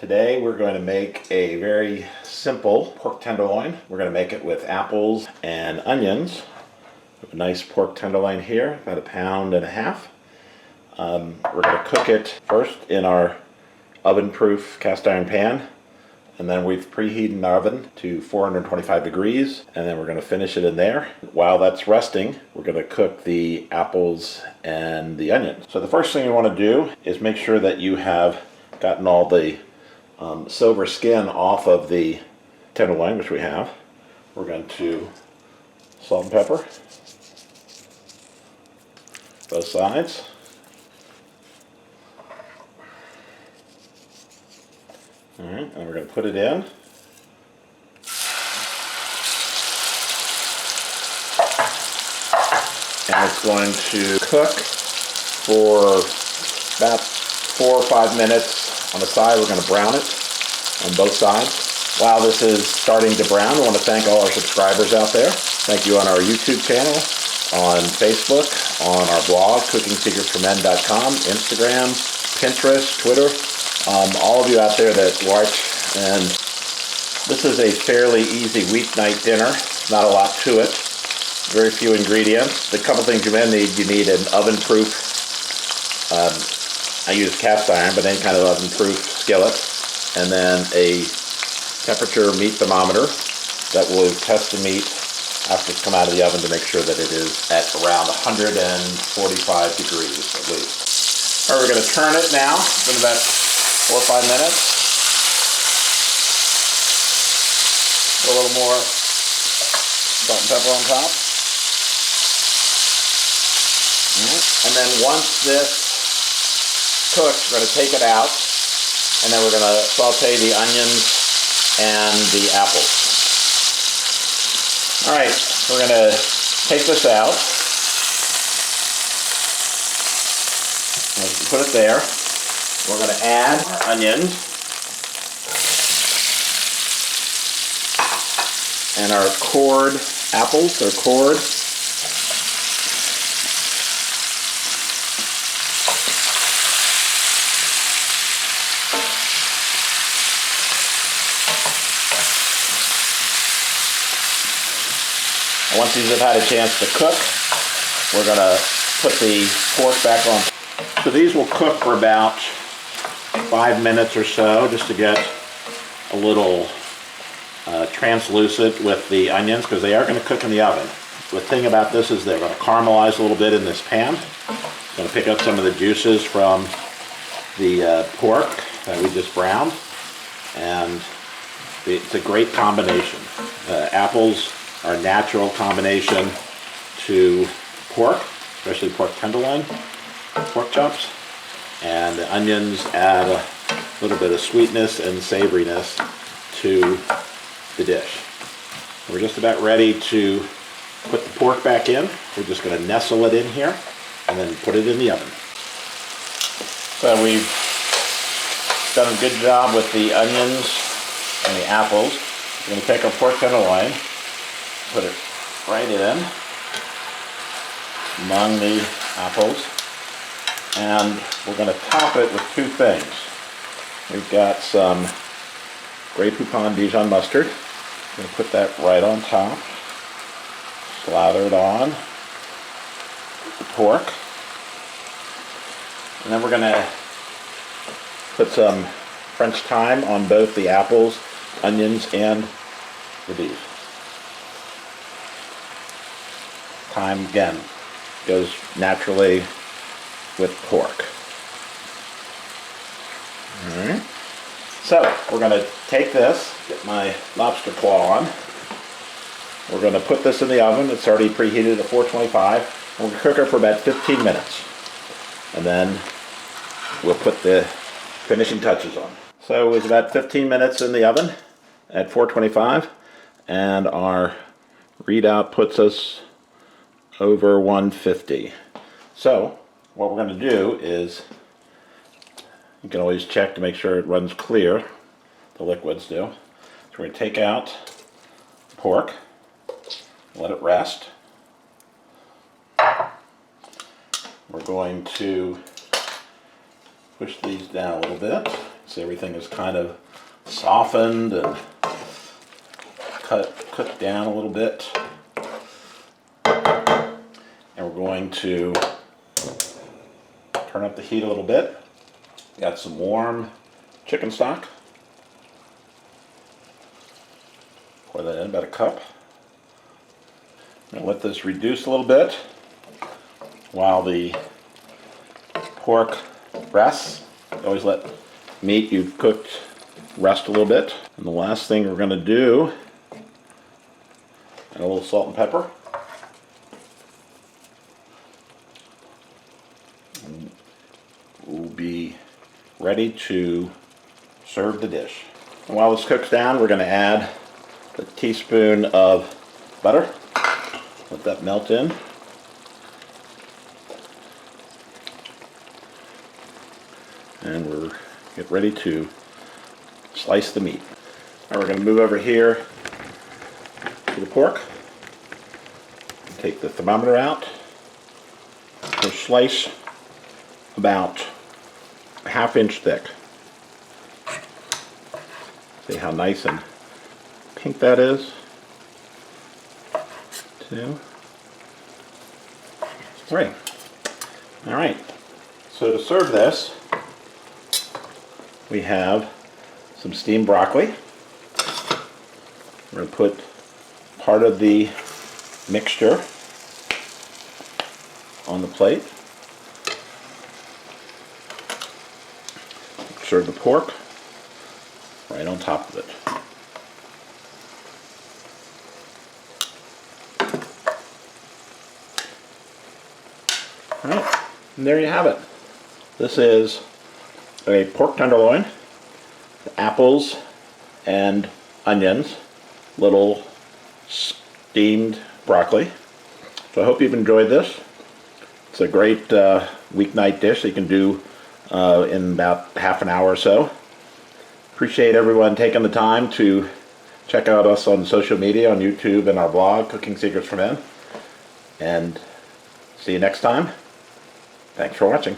Today we're going to make a very simple pork tenderloin. We're going to make it with apples and onions. A nice pork tenderloin here, about 1.5 pounds. We're going to cook it first in our oven-proof cast iron pan, and then we've preheated the oven to 425 degrees, and then we're going to finish it in there. While that's resting, we're going to cook the apples and the onions. So the first thing you want to do is make sure that you have gotten all the silver skin off of the tenderloin, which we have. We're going to salt and pepper both sides. All right, and we're going to put it in. And it's going to cook for about 4 or 5 minutes on the side. We're going to brown it on both sides. While this is starting to brown, I want to thank all our subscribers out there. Thank you on our YouTube channel, on Facebook, on our blog, cookingsecretsformen.com, Instagram, Pinterest, Twitter. All of you out there that watch, and this is a fairly easy weeknight dinner. Not a lot to it. Very few ingredients. The couple things you're going to need, you need an oven-proof, I use cast iron, but any kind of oven-proof skillet, and then a temperature meat thermometer that will test the meat after it's come out of the oven to make sure that it is at around 145 degrees at least. All right, we're going to turn it now. It's been about 4 or 5 minutes. Put a little more salt and pepper on top. And then once this cooks, we're going to take it out, and then we're going to saute the onions and the apples. All right, we're going to take this out. Put it there. We're going to add our onions and our cored apples. They're cored. Once these have had a chance to cook, we're going to put the pork back on. So these will cook for about 5 minutes or so, just to get a little translucent with the onions, because they are going to cook in the oven. The thing about this is they're going to caramelize a little bit in this pan. It's going to pick up some of the juices from the pork that we just browned, and it's a great combination. Apples are a natural combination to pork, especially pork tenderloin, pork chops, and the onions add a little bit of sweetness and savoriness to the dish. We're just about ready to put the pork back in. We're just going to nestle it in here and then put it in the oven. So we've done a good job with the onions and the apples. We're going to take our pork tenderloin, put it right in among the apples, and we're going to top it with 2 things. We've got some Grey Poupon Dijon mustard. I'm going to put that right on top, slather it on the pork, and then we're going to put some French thyme on both the apples, onions, and the beef. Thyme, again, goes naturally with pork. Alright, so we're going to take this, get my lobster claw on. We're going to put this in the oven. It's already preheated at 425. And we're going to cook it for about 15 minutes. And then we'll put the finishing touches on. So it was about 15 minutes in the oven at 425, and our readout puts us over 150. So what we're going to do is, you can always check to make sure it runs clear, the liquids do. So we're going to take out the pork, let it rest. We're going to push these down a little bit. See, everything is kind of softened and cooked down a little bit. And we're going to turn up the heat a little bit. Got some warm chicken stock. Pour that in, about a cup. Now let this reduce a little bit while the pork rests. Always let meat you've cooked rest a little bit. And the last thing we're going to do, add a little salt and pepper. And we'll be ready to serve the dish. And while this cooks down, we're going to add a teaspoon of butter. Let that melt in. And we're get ready to slice the meat. Now we're going to move over here to the pork. Take the thermometer out. We'll slice about a ½ inch thick. See how nice and pink that is? 2, 3. All right. So to serve this, we have some steamed broccoli. We're going to put part of the mixture on the plate. Serve the pork right on top of it. All right, and there you have it. This is a pork tenderloin, apples and onions, little steamed broccoli. So I hope you've enjoyed this. It's a great weeknight dish that you can do in about half an hour or so. Appreciate everyone taking the time to check out us on social media, on YouTube and our blog, Cooking Secrets for Men. And see you next time. Thanks for watching.